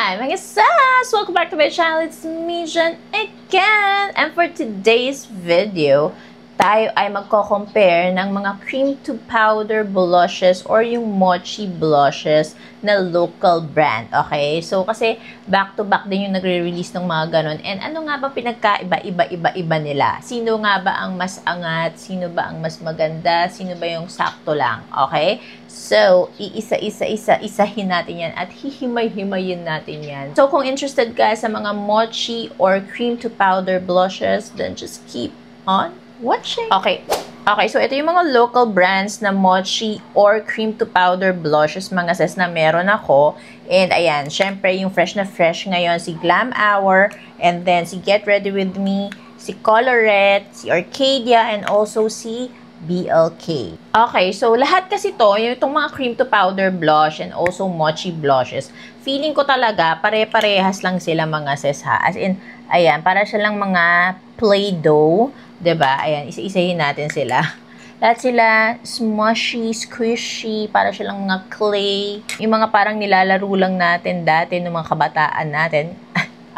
Hi mga sis! Welcome back to my channel. It's me, Jen, again. And for today's video, tayo ay magko-compare ng mga cream to powder blushes or yung Mochi blushes na local brand. Okay? So, kasi back to back din yung nagre-release ng mga ganon. And ano nga ba pinagkaiba-iba nila? Sino nga ba ang mas angat? Sino ba ang mas maganda? Sino ba yung sakto lang? Okay? So, isahin natin yan at hihimay-himayin natin yan. So, kung interested ka sa mga Mochi or cream to powder blushes, then just keep on watching. Okay, so ito yung mga local brands na Mochi or cream to powder blushes, mga sis, na meron ako. And ayan, syempre yung fresh na fresh ngayon, si Glam Hour, and then si Get Ready With Me, si Colorette, si Arcadia, and also si BLK. Okay, so lahat kasi to, yung itong mga cream to powder blush and also Mochi blushes, feeling ko talaga pare-parehas lang sila, mga sis, ha. As in, ayan, para siya lang mga Play-Doh, 'di ba? Ayan, isa-isahin natin sila. Lahat sila smushy, squishy, para silang mga clay. Yung mga parang nilalaro lang natin dati ng mga kabataan natin.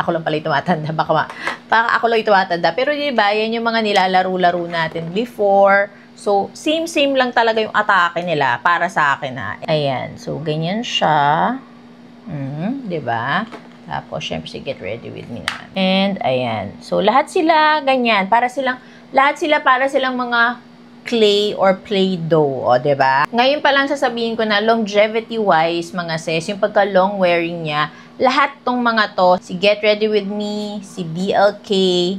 Ako lang pala yung tumatanda. Baka ako lang yung tumatanda. Pero 'di ba, yan yung mga nilalaro-laro natin before. So, same lang talaga yung atake nila para sa akin, ha. Ayan. So, ganyan siya. 'Di ba? Tapos, syempre, Get Ready With Me naman. And, ayan. So, lahat sila ganyan. Lahat sila para silang mga clay or Play-Doh, o, diba? Ngayon pa lang sasabihin ko na longevity-wise, mga sis, yung pagka-long wearing niya, lahat tong mga to, si Get Ready With Me, si BLK,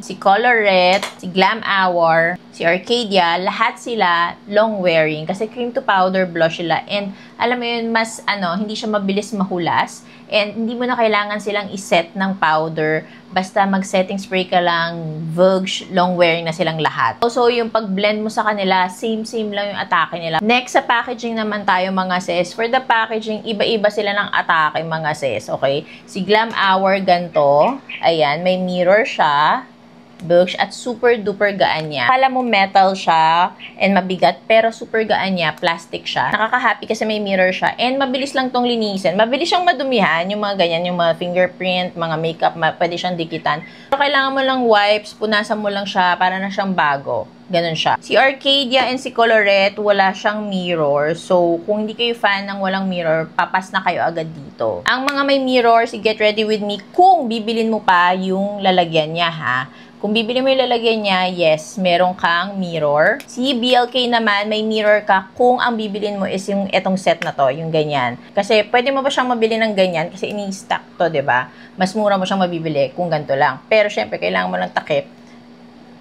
si Colorette, si Glam Hour, si Arcadia, lahat sila long wearing kasi cream to powder blush sila. And alam mo yun, mas hindi siya mabilis mahulas. And hindi mo na kailangan silang iset ng powder. Basta mag-setting spray ka lang, Vogue, long wearing na silang lahat. Also, yung pag-blend mo sa kanila, same lang yung atake nila. Next, sa packaging naman tayo, mga sis. For the packaging, iba-iba sila ng atake, mga sis. Okay? Si Glam Hour, ganito. Ayan, may mirror siya. Vogue, at super duper gaan niya. Kala mo metal siya and mabigat, pero super gaan niya, plastic siya. Nakaka-happy kasi may mirror siya and mabilis lang tong linisin. Mabilis siyang madumihan, yung mga ganyan, yung mga fingerprint, mga makeup, pwede siyang dikitan. Pero kailangan mo lang wipes, punasan mo lang siya para na siyang bago. Ganun siya. Si Arcadia and si Colorette, wala siyang mirror. So, kung hindi kayo fan ng walang mirror, papas na kayo agad dito. Ang mga may mirror, si Get Ready With Me, kung bibilin mo pa yung lalagyan niya, ha. Kung bibili mo yung lalagyan niya, yes, meron kang mirror. Si BLK naman, may mirror ka kung ang bibilin mo is yung etong set na to, yung ganyan. Kasi pwede mo ba siyang mabili ng ganyan kasi ini-stock to, 'di ba? Mas mura mo siyang mabibili kung ganito lang. Pero syempre, kailangan mo ng takip.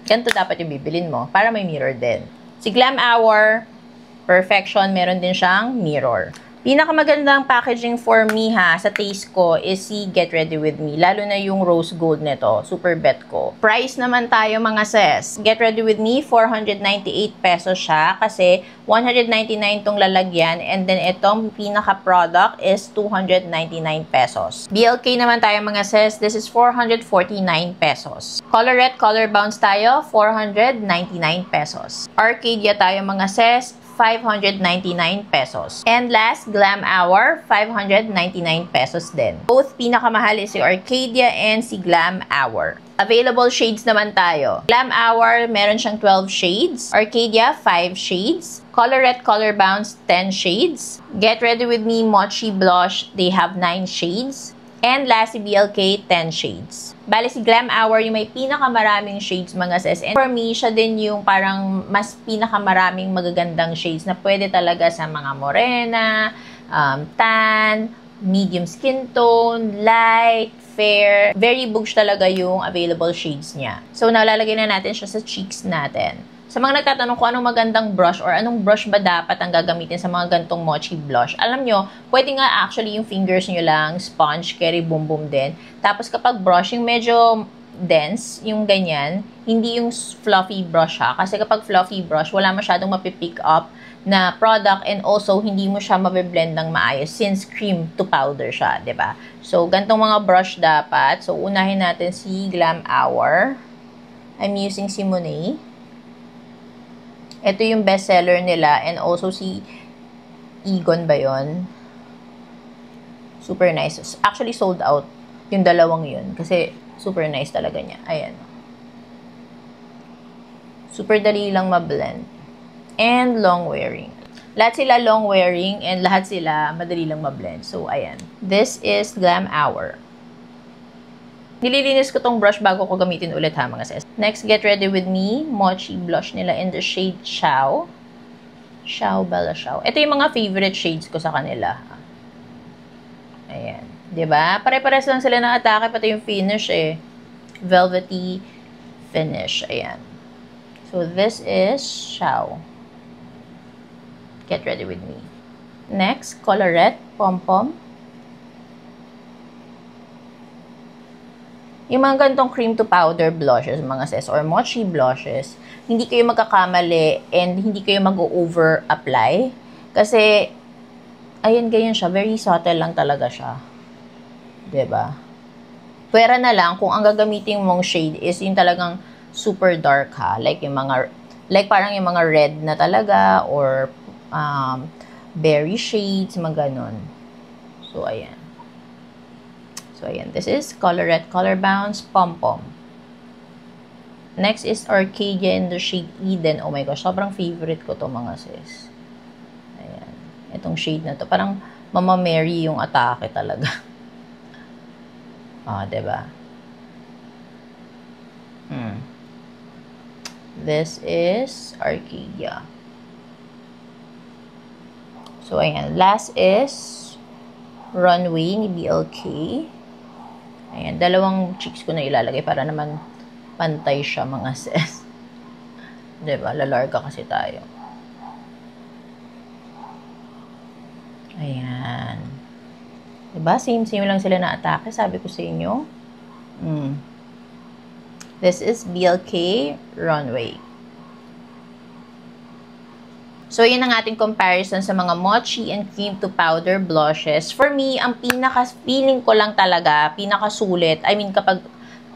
Ganito dapat yung bibilin mo para may mirror din. Si Glam Hour, Perfection, meron din siyang mirror. Pinakamagandang packaging for me, ha, sa taste ko is si Get Ready With Me. Lalo na yung rose gold nito. Super bet ko. Price naman tayo, mga sis. Get Ready With Me, 498 pesos siya. Kasi 199 tong lalagyan. And then itong pinaka-product is 299 pesos. BLK naman tayo, mga sis. This is 449 pesos. Colorette Color Bounce tayo, 499 pesos. Arcadia tayo, mga sis, 599 pesos. And last, Glam Hour, 599 pesos din. Both pinakamahal is si Arcadia and si Glam Hour. Available shades naman tayo. Glam Hour, meron siyang 12 shades. Arcadia, 5 shades. Colorette Color Bounce, 10 shades. Get Ready With Me Mochi Blush, they have 9 shades. And last, si BLK, 10 shades. Bale, si Glam Hour, yung may pinakamaraming shades, mga sis. And for me, siya din yung parang mas pinakamaraming magagandang shades na pwede talaga sa mga morena, tan, medium skin tone, light, fair. Very boosh talaga yung available shades niya. So, nalalagay na natin siya sa cheeks natin. Sa mga nagtatanong kung anong magandang brush or anong brush ba dapat ang gagamitin sa mga gantong Mochi blush, alam nyo, pwede nga actually yung fingers nyo lang, sponge, carry boom boom din. Tapos kapag brush, yung medyo dense, yung ganyan, hindi yung fluffy brush, ha. Kasi kapag fluffy brush, wala masyadong mapipick up na product and also hindi mo siya mabiblend ng maayos since cream to powder siya, 'di ba? So, gantong mga brush dapat. So, unahin natin si Glam Hour. I'm using si Monet. Ito yung bestseller nila and also si Egon ba yun? Super nice. Actually, sold out yung dalawang yun. Kasi, super nice talaga niya. Ayan. Super dali lang ma-blend. And long wearing. Lahat sila long wearing and lahat sila madali lang ma-blend. So, ayan. This is Glam Hour. Nililinis ko tong brush bago ko gamitin ulit ha mga sis. Next, Get Ready With Me. Mochi blush nila in the shade Chow. Chow Bella Chow. Ito yung mga favorite shades ko sa kanila. Ayan. Diba? Pare-pares lang sila ng atake. Pati yung finish eh. Velvety finish. Ayan. So, this is Chow. Get Ready With Me. Next, Colorette Pom Pom. Yung mga ganitong cream to powder blushes, mga sis, or mochi blushes, hindi kayo magkakamali and hindi kayo mag-over apply. Kasi, ayan, ganyan siya. Very subtle lang talaga siya. Diba? Pwera na lang kung ang gagamitin mong shade is yung talagang super dark ha. Like yung mga, like parang yung mga red na talaga or berry shades, mga ganun. So, ayan. So, ayan. This is Colorette Color Bounce Pom Pom. Next is Arcadia in the shade Eden. Oh my gosh, sobrang favorite ko to mga sis. Ayan. Itong shade na to. Parang Mama Mary yung atake talaga. Diba? This is Arcadia. So, ayan. Last is Runway ni BLK. Ayan. Dalawang cheeks ko na ilalagay para naman pantay siya mga sis. Diba? Lalarga kasi tayo. Ayan. Diba? Same lang sila na atake. Sabi ko sa inyo. This is BLK Runway. So, yun ang ating comparison sa mga mochi and cream to powder blushes. For me, ang feeling ko lang talaga, pinakasulit, I mean, kapag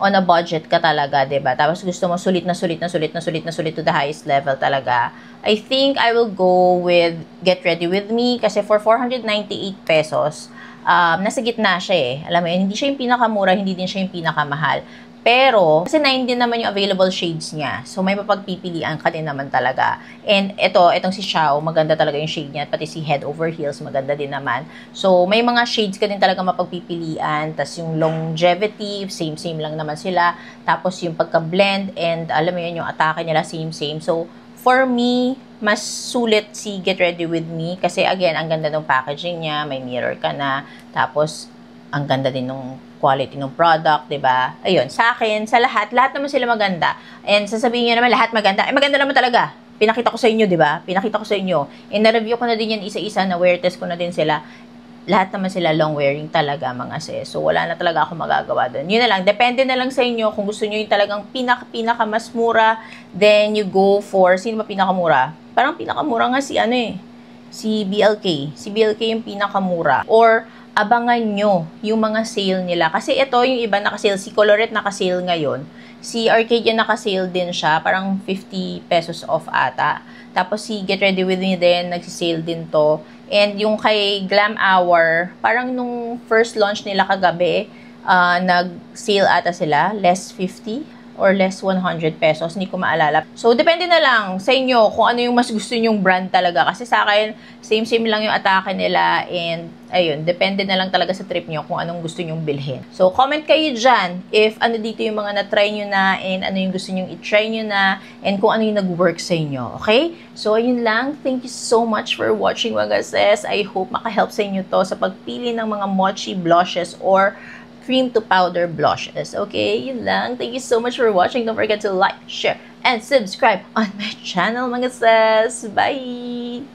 on a budget ka talaga, diba? Tapos gusto mo sulit to the highest level talaga. I think I will go with Get Ready With Me kasi for 498 pesos, nasa gitna siya eh. Alam mo yun, hindi siya yung pinakamura, hindi din siya yung pinakamahal. Pero, kasi 9 din naman yung available shades niya. So, may mapagpipilian ka din naman talaga. And itong si Chow, maganda talaga yung shade niya. Pati si Head Over Heels, maganda din naman. So, may mga shades ka din talaga mapagpipilian. Tapos yung longevity, same lang naman sila. Tapos yung pagka-blend and alam mo yun, yung atake nila, same. So, for me, mas sulit si Get Ready With Me. Kasi again, ang ganda ng packaging niya. May mirror ka na. Tapos, ang ganda din ng quality ng product, diba? Ayun, sa akin, sa lahat naman sila maganda. And sasabihin nyo naman, lahat maganda. Maganda naman talaga. Pinakita ko sa inyo, diba? Pinakita ko sa inyo. And na-review ko na din yan isa-isa, na-wear test ko na din sila. Lahat naman sila long wearing talaga, mga sis. So, wala na talaga ako magagawa doon. Yun na lang, depende na lang sa inyo. Kung gusto nyo yung talagang pinaka mas mura, then you go for, sino ba pinakamura? Parang pinakamura nga si BLK. Si BLK yung pinakamura. Or, abangan nyo yung mga sale nila. Kasi ito, yung iba nakasale. Si Colorette nakasale ngayon. Si Arcadia nakasale din siya. Parang 50 pesos off ata. Tapos si Get Ready With Me din, nagsisale din to. And yung kay Glam Hour, parang nung first launch nila kagabi, nag-sale ata sila. Less 50 or less 100 pesos. Hindi ko maalala. So, depende na lang sa inyo kung ano yung mas gusto nyong brand talaga. Kasi sa akin, same lang yung atake nila. And, ayun, depende na lang talaga sa trip nyo kung anong gusto nyong bilhin. So, comment kayo dyan if ano dito yung mga na-try nyo na and ano yung gusto nyong i-try nyo na and kung ano yung nag-work sa inyo. Okay? So, ayun lang. Thank you so much for watching, mga sis. I hope makahelp sa inyo to sa pagpili ng mga mochi blushes or cream to powder blushes. Okay, yun lang. Thank you so much for watching. Don't forget to like, share, and subscribe on my channel, mga sis. Bye!